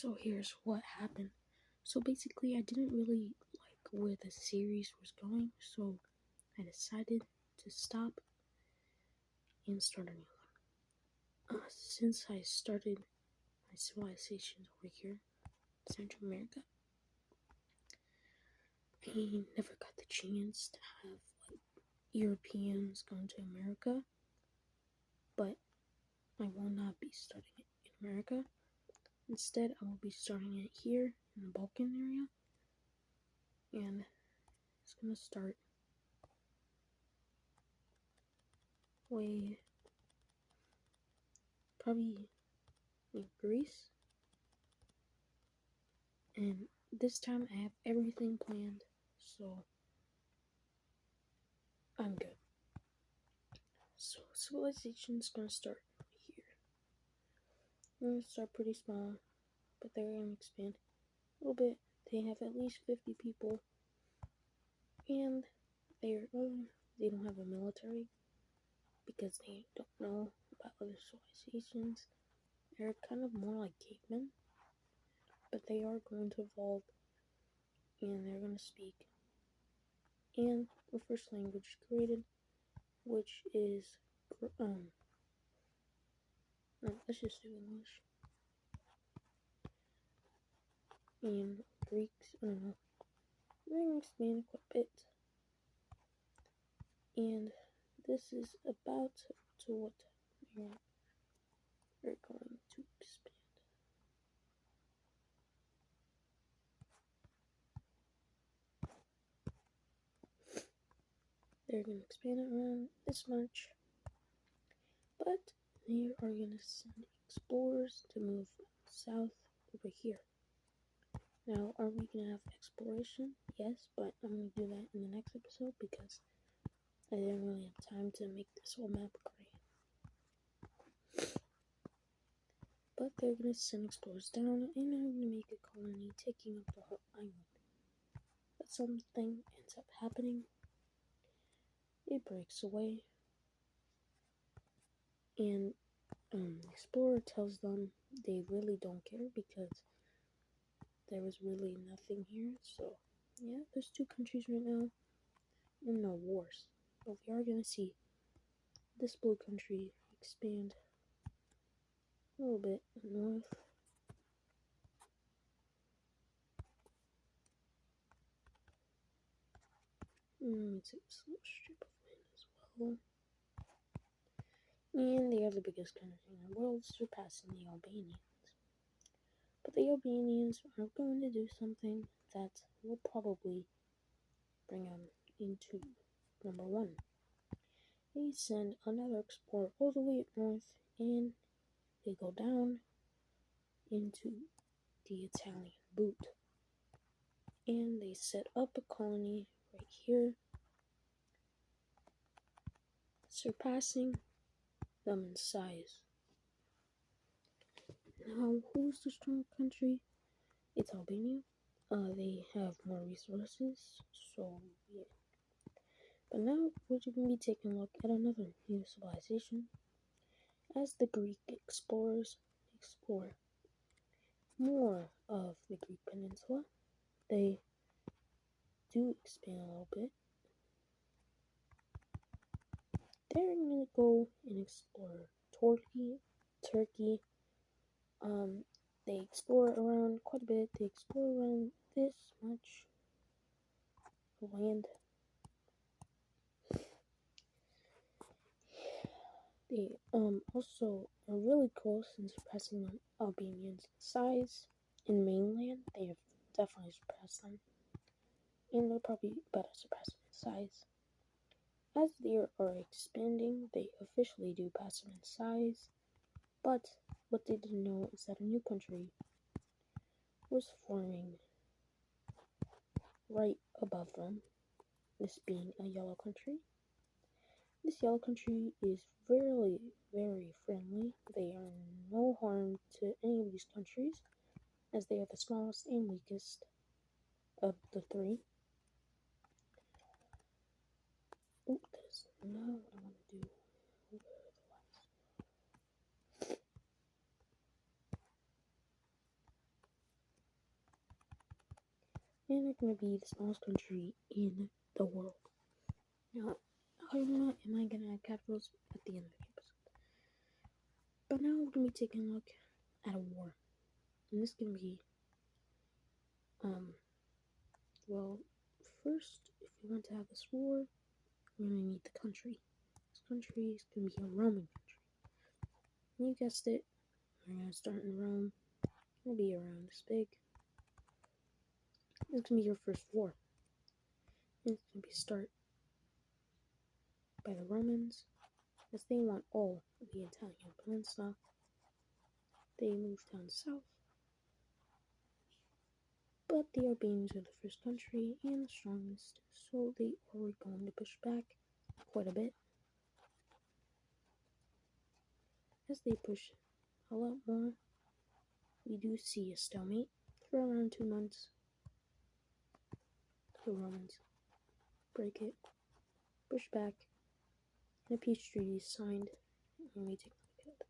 So here's what happened. So basically, I didn't really like where the series was going, so I decided to stop and start a new one. Since I started my civilizations over here, Central America, I never got the chance to have like Europeans going to America, but I will not be starting it in America. Instead, I will be starting it here in the Balkan area, and it's gonna start way probably in Greece. And this time I have everything planned, so I'm good. So civilization's gonna start here. We're gonna start pretty small, but they're gonna expand a little bit. They have at least 50 people, and they don't have a military because they don't know about other civilizations. They're kind of more like cavemen, but they are going to evolve, and they're gonna speak. And the first language created, which is no, let's just do English. And Greeks, I don't know. They're gonna expand quite a bit. And this is about to what they're going to expand. They're gonna expand it around this much. But they are gonna send explorers to move south over here. Now, are we gonna have exploration? Yes, but I'm gonna do that in the next episode because I didn't really have time to make this whole map great. But they're gonna send explorers down, and they're gonna make a colony taking up the whole island. But something ends up happening. It breaks away, and explorer tells them they really don't care because there was really nothing here. So yeah, there's two countries right now in no wars, but we are gonna see this blue country expand a little bit north. It's a little strip of land as well. And they are the biggest country in the world, surpassing the Albanians. But the Albanians are going to do something that will probably bring them into number one. They send another explorer all the way up north, and they go down into the Italian boot. And they set up a colony right here, surpassing them in size. Now, who's the strong country? It's Albania. They have more resources, so yeah. But now we're going to be taking a look at another new civilization. As the Greek explorers explore more of the Greek peninsula, they do expand a little bit. They're going to go and explore Turkey. They explore around quite a bit. They explore around this much land. They also are really close in surpassing the Albanians in size. In mainland, they have definitely surpassed them. And they're probably about to surpass them in size. As they are expanding, they officially do pass them in size. But what they didn't know is that a new country was forming right above them, this being a yellow country. This yellow country is very, very friendly. They are no harm to any of these countries, as they are the smallest and weakest of the three. Oh, that is not what I want to do. and they're going to be the smallest country in the world. Now, I don't know, am I going to add capitals at the end of the episode? But now we're going to be taking a look at a war. And this is going to be, well, first, if we want to have this war, we're going to need the country. This country is going to be a Roman country. And you guessed it, we're going to start in Rome. It's going to be around this big. This is going to be your first war. And it's going to be start by the Romans, as they want all of the Italian peninsula. They moved down south, but the Albanians are the first country and the strongest, so they are going to push back quite a bit. As they push a lot more, we do see a stalemate for around 2 months. The Romans break it, push back, and a peace treaty is signed, and we take a look at it.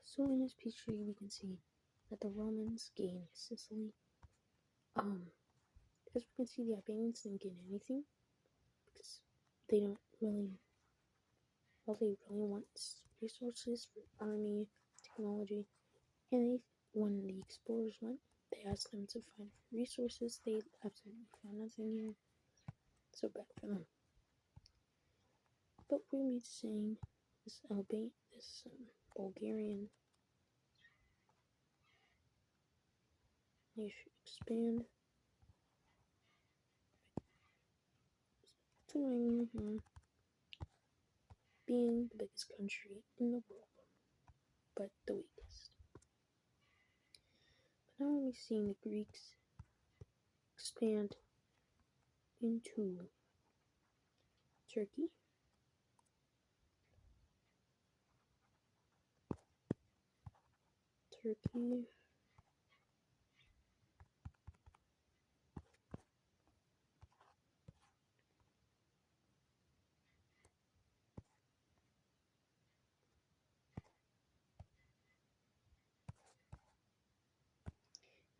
So in this peace treaty, we can see that the Romans gain Sicily. As we can see, the Albanians didn't gain anything because they don't really. All they really want is resources for army, technology, and when the explorers went, they asked them to find resources. They absolutely found nothing here, so bad for them. But we're going to be saying this Bulgarian nation expand to being the biggest country in the world, but the weakest. But now we're seeing the Greeks expand into Turkey.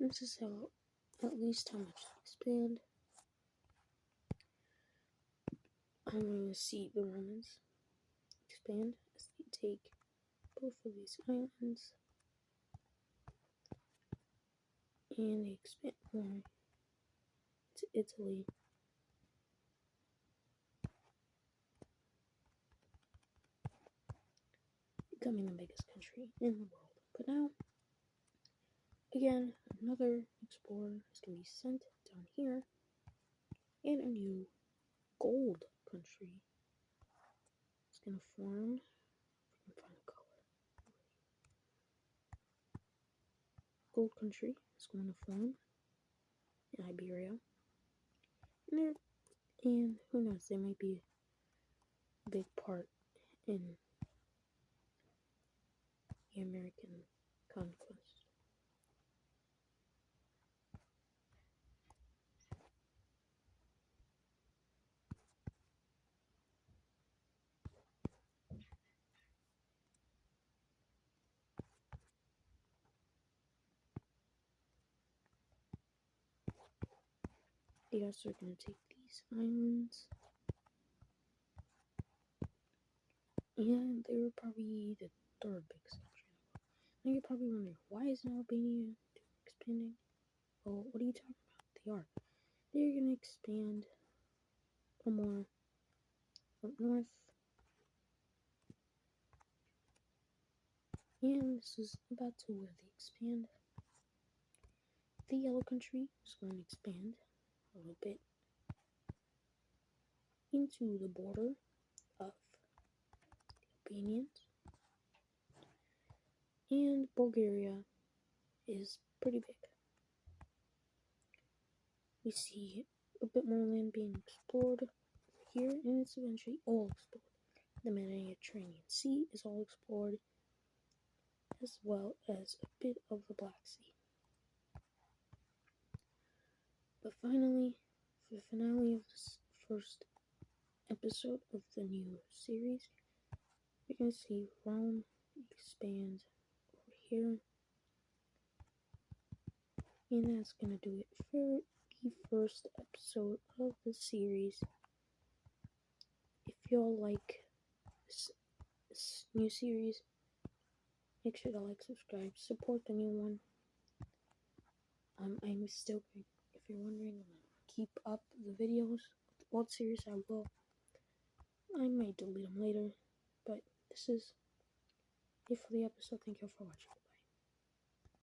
This is how, at least how much they expand. I'm going to see the Romans expand as they take both of these islands, and they expand more to Italy. Becoming the biggest country in the world. But now, again, another explorer is going to be sent down here, and a new gold country is going to form. If I can find a color. Gold country is going to form in Iberia. And who knows, they might be a big part in the American conquest. They also are going to take these islands, and they were probably the third biggest country in the world. Now you're probably wondering, why is Albania expanding? Well, what are you talking about? They are. They're going to expand a little more up north. And this is about to where they expand. The yellow country is going to expand a little bit into the border of the Albanians. And Bulgaria is pretty big. We see a bit more land being explored here, and it's eventually all explored. The Mediterranean Sea is all explored, as well as a bit of the Black Sea. finally, for the finale of this first episode of the new series, we can see Rome expand over here. And that's gonna do it for the first episode of the series. If y'all like this new series, make sure to like, subscribe, support the new one. I'm still, if you're wondering, keep up the videos. The old series I will. I might delete them later, but this is it for the episode. Thank you for watching.